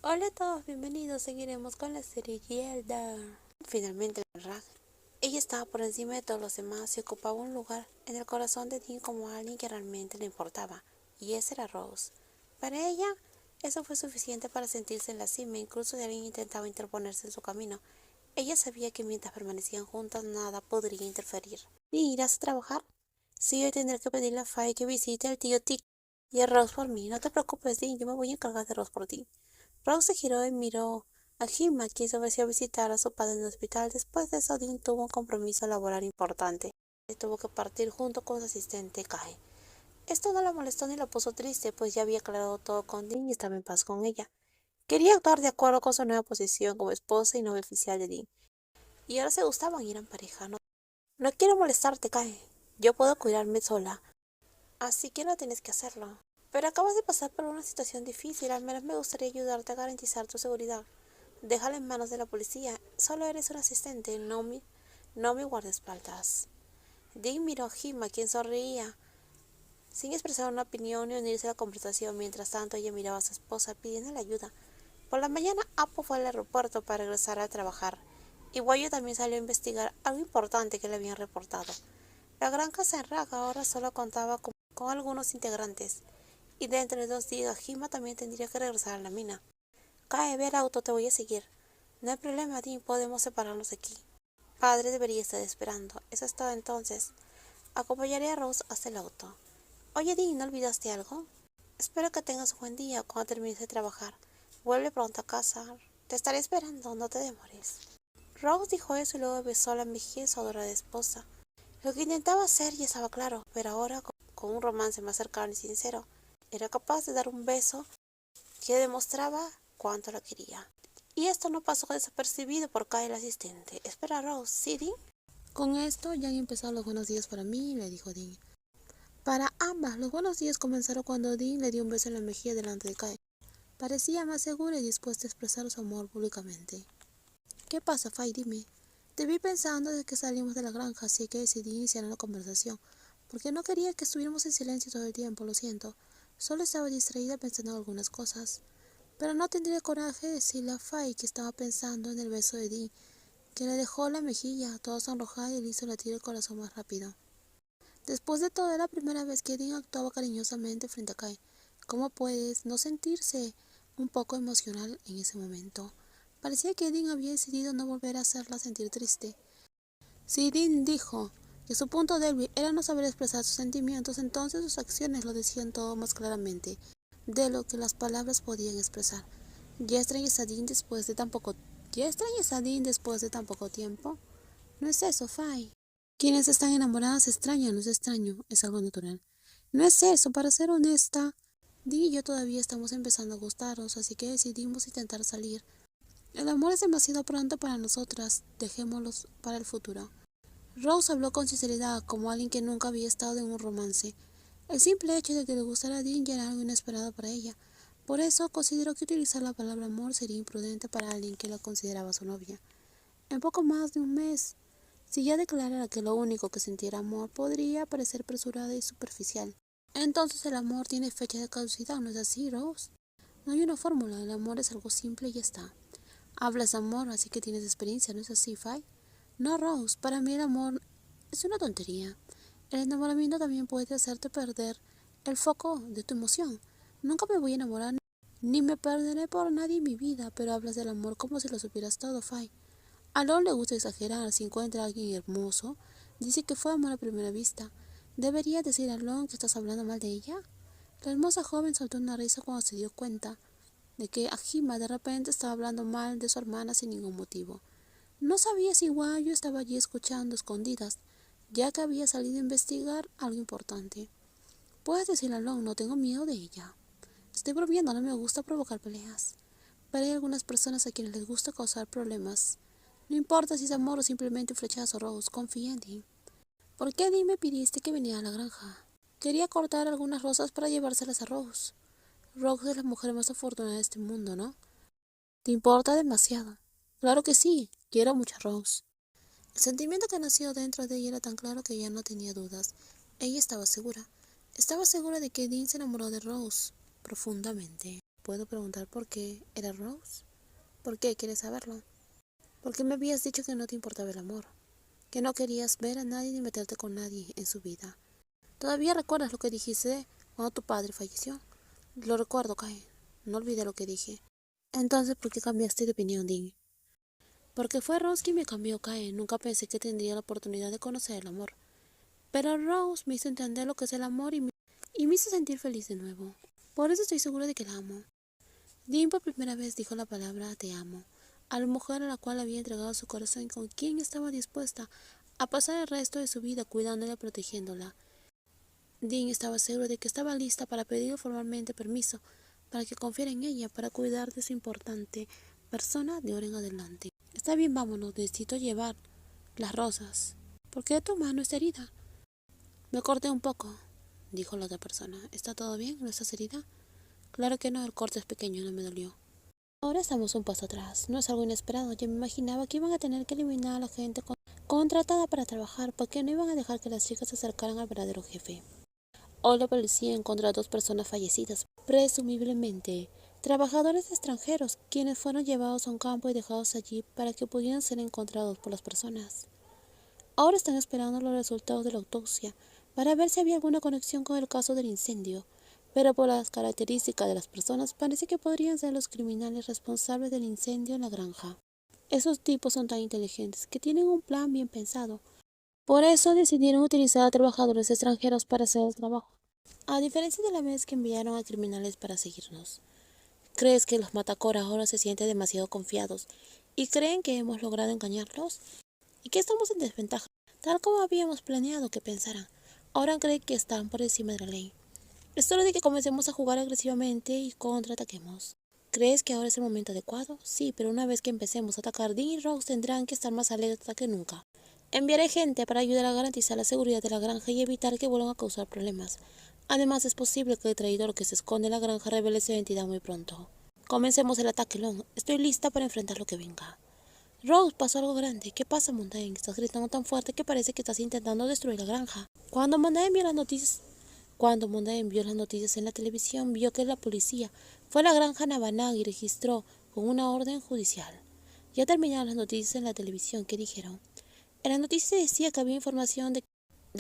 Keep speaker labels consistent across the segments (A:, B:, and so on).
A: Hola a todos, bienvenidos. Seguiremos con la serie Gielda. Finalmente, la Rag. Ella estaba por encima de todos los demás y ocupaba un lugar en el corazón de Dean como alguien que realmente le importaba. Y esa era Rose. Para ella, eso fue suficiente para sentirse en la cima, incluso si alguien intentaba interponerse en su camino. Ella sabía que mientras permanecían juntas, nada podría interferir. ¿Y irás a trabajar? Sí, hoy tendré que pedirle a Faye que visite al tío Tic y a Rose por mí. No te preocupes, Dean, yo me voy a encargar de Rose por ti. Rose se giró y miró a Hima, quien se ofreció a visitar a su padre en el hospital. Después de eso, Dean tuvo un compromiso laboral importante y tuvo que partir junto con su asistente Kai. Esto no la molestó ni la puso triste, pues ya había aclarado todo con Dean y estaba en paz con ella. Quería actuar de acuerdo con su nueva posición como esposa y novia oficial de Dean. Y ahora se gustaban y eran pareja. No quiero molestarte, Kai. Yo puedo cuidarme sola, así que no tienes que hacerlo. Pero acabas de pasar por una situación difícil, al menos me gustaría ayudarte a garantizar tu seguridad. Déjala en manos de la policía. Solo eres un asistente, no mi guardaespaldas. Dean miró a Hima, quien sonreía, sin expresar una opinión ni unirse a la conversación. Mientras tanto, ella miraba a su esposa pidiendo ayuda. Por la mañana, Apo fue al aeropuerto para regresar a trabajar. Y Guayo también salió a investigar algo importante que le habían reportado. La granja Senraga ahora solo contaba con algunos integrantes. Y dentro de 2 días, Hima también tendría que regresar a la mina. Cae, ve al auto, te voy a seguir. No hay problema, Dean, podemos separarnos de aquí. Padre debería estar esperando. Eso es todo entonces. Acompañaré a Rose hasta el auto. Oye, Dean, ¿no olvidaste algo? Espero que tengas un buen día cuando termines de trabajar. Vuelve pronto a casa. Te estaré esperando, no te demores. Rose dijo eso y luego besó la mejilla de su adorada esposa. Lo que intentaba hacer ya estaba claro, pero ahora, con un romance más cercano y sincero, era capaz de dar un beso que demostraba cuánto la quería. Y esto no pasó desapercibido por Kai el asistente. Espera, Rose, ¿sí, Dean? Con esto ya han empezado los buenos días para mí, le dijo Dean. Para ambas, los buenos días comenzaron cuando Dean le dio un beso en la mejilla delante de Kai. Parecía más segura y dispuesta a expresar su amor públicamente. ¿Qué pasa, Fay? Dime. Te vi pensando desde que salimos de la granja, así que decidí iniciar una conversación, porque no quería que estuviéramos en silencio todo el tiempo, lo siento. Solo estaba distraída pensando en algunas cosas. Pero no tendría coraje de decirle a Fay que estaba pensando en el beso de Dean, que le dejó la mejilla toda sonrojada y le hizo latir el corazón más rápido. Después de todo, era la primera vez que Dean actuaba cariñosamente frente a Kai. ¿Cómo puedes no sentirse un poco emocional en ese momento? Parecía que Dean había decidido no volver a hacerla sentir triste. Si Dean dijo que su punto débil era no saber expresar sus sentimientos, entonces sus acciones lo decían todo más claramente de lo que las palabras podían expresar. ¿Ya extrañas a Dean después de tan poco? ¿Ya extrañas a Dean después de tan poco tiempo? No es eso, Fay. Quienes están enamoradas se extrañan, no es extraño, es algo natural. No es eso, para ser honesta, Dean y yo todavía estamos empezando a gustarnos, así que decidimos intentar salir. El amor es demasiado pronto para nosotras, dejémoslo para el futuro. Rose habló con sinceridad, como alguien que nunca había estado en un romance. El simple hecho de que le gustara a Dean ya era algo inesperado para ella. Por eso consideró que utilizar la palabra amor sería imprudente para alguien que la consideraba su novia. En poco más de un mes, si ya declarara que lo único que sintiera amor podría parecer apresurada y superficial. Entonces el amor tiene fecha de caducidad, ¿no es así, Rose? No hay una fórmula, el amor es algo simple y ya está. Hablas de amor, así que tienes experiencia, ¿no es así, Fay? No, Rose, para mí el amor es una tontería. El enamoramiento también puede hacerte perder el foco de tu emoción. Nunca me voy a enamorar ni me perderé por nadie en mi vida, pero hablas del amor como si lo supieras todo, Fay. A Lon le gusta exagerar. Si encuentra a alguien hermoso, dice que fue amor a primera vista. ¿Debería decir a Lon que estás hablando mal de ella? La hermosa joven soltó una risa cuando se dio cuenta de que Ajima de repente estaba hablando mal de su hermana sin ningún motivo. No sabía si Guayo estaba allí escuchando escondidas, ya que había salido a investigar algo importante. Puedes decirle a Lon, no tengo miedo de ella. Estoy bromeando, no me gusta provocar peleas. Pero hay algunas personas a quienes les gusta causar problemas. No importa si es amor o simplemente un flechazo, Rose, confía en ti. ¿Por qué me pidiste que viniera a la granja? Quería cortar algunas rosas para llevárselas a Rose. Rose es la mujer más afortunada de este mundo, ¿no? ¿Te importa demasiado? Claro que sí, quiero mucho a Rose. El sentimiento que nació dentro de ella era tan claro que ya no tenía dudas. Ella estaba segura. Estaba segura de que Dean se enamoró de Rose profundamente. ¿Puedo preguntar por qué era Rose? ¿Por qué quieres saberlo? Porque me habías dicho que no te importaba el amor, que no querías ver a nadie ni meterte con nadie en su vida. ¿Todavía recuerdas lo que dijiste cuando tu padre falleció? Lo recuerdo, Kai. No olvidé lo que dije. Entonces, ¿por qué cambiaste de opinión, Dean? Porque fue Rose quien me cambió, Kai. Nunca pensé que tendría la oportunidad de conocer el amor. Pero Rose me hizo entender lo que es el amor y me hizo sentir feliz de nuevo. Por eso estoy segura de que la amo. Dean por primera vez dijo la palabra te amo a la mujer a la cual había entregado su corazón y con quien estaba dispuesta a pasar el resto de su vida cuidándola y protegiéndola. Dean estaba seguro de que estaba lista para pedir formalmente permiso para que confiara en ella para cuidar de su importante persona de ahora en adelante. Está bien, vámonos, necesito llevar las rosas. ¿Por qué tu mano está herida? Me corté un poco, dijo la otra persona. ¿Está todo bien? ¿No estás herida? Claro que no, el corte es pequeño, no me dolió. Ahora estamos un paso atrás. No es algo inesperado. Ya me imaginaba que iban a tener que eliminar a la gente contratada para trabajar porque no iban a dejar que las chicas se acercaran al verdadero jefe. Hoy la policía encontró a 2 personas fallecidas, presumiblemente trabajadores extranjeros, quienes fueron llevados a un campo y dejados allí para que pudieran ser encontrados por las personas. Ahora están esperando los resultados de la autopsia para ver si había alguna conexión con el caso del incendio, pero por las características de las personas parece que podrían ser los criminales responsables del incendio en la granja. Esos tipos son tan inteligentes que tienen un plan bien pensado. Por eso decidieron utilizar a trabajadores extranjeros para hacer el trabajo, a diferencia de la vez que enviaron a criminales para seguirnos. ¿Crees que los Matacora ahora se sienten demasiado confiados y creen que hemos logrado engañarlos? ¿Y que estamos en desventaja? Tal como habíamos planeado que pensaran. Ahora creen que están por encima de la ley. Es hora de que comencemos a jugar agresivamente y contraataquemos. ¿Crees que ahora es el momento adecuado? Sí, pero una vez que empecemos a atacar, Dean y Rose tendrán que estar más alerta que nunca. Enviaré gente para ayudar a garantizar la seguridad de la granja y evitar que vuelvan a causar problemas. Además, es posible que el traidor que se esconde en la granja revele su identidad muy pronto. Comencemos el ataque, Long. Estoy lista para enfrentar lo que venga. Rose, pasó algo grande. ¿Qué pasa, Montaigne? Estás gritando tan fuerte que parece que estás intentando destruir la granja. Cuando Montaigne vio las noticias en la televisión, vio que la policía fue a la granja Nabanaga y registró con una orden judicial. Ya terminaron las noticias en la televisión. ¿Qué dijeron? En la noticia decía que había información de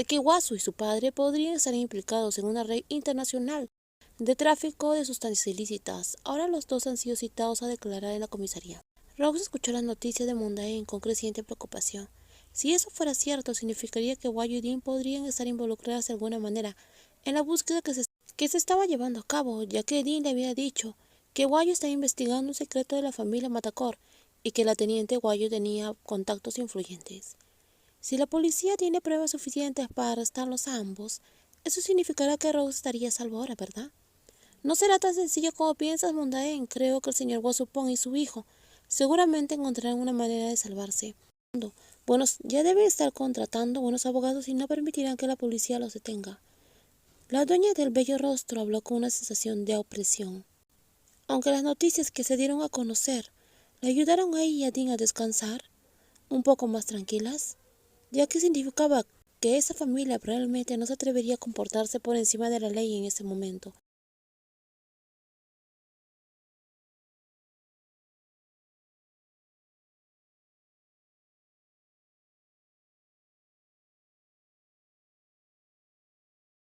A: que Wasu y su padre podrían estar implicados en una red internacional de tráfico de sustancias ilícitas. Ahora los dos han sido citados a declarar en la comisaría. Rose escuchó las noticias de Montaigne con creciente preocupación. Si eso fuera cierto, significaría que Wayu y Dean podrían estar involucrados de alguna manera en la búsqueda que se estaba llevando a cabo, ya que Dean le había dicho que Wayu estaba investigando un secreto de la familia Matacor y que la teniente Wayu tenía contactos influyentes. Si la policía tiene pruebas suficientes para arrestarlos a ambos, eso significará que Rose estaría a salvo ahora, ¿verdad? No será tan sencillo como piensas, Montaigne. Creo que el señor Wasupon y su hijo seguramente encontrarán una manera de salvarse. Bueno, ya deben estar contratando buenos abogados y no permitirán que la policía los detenga. La dueña del bello rostro habló con una sensación de opresión. Aunque las noticias que se dieron a conocer le ayudaron a ella y a Dean a descansar un poco más tranquilas, ya que significaba que esa familia probablemente no se atrevería a comportarse por encima de la ley en ese momento.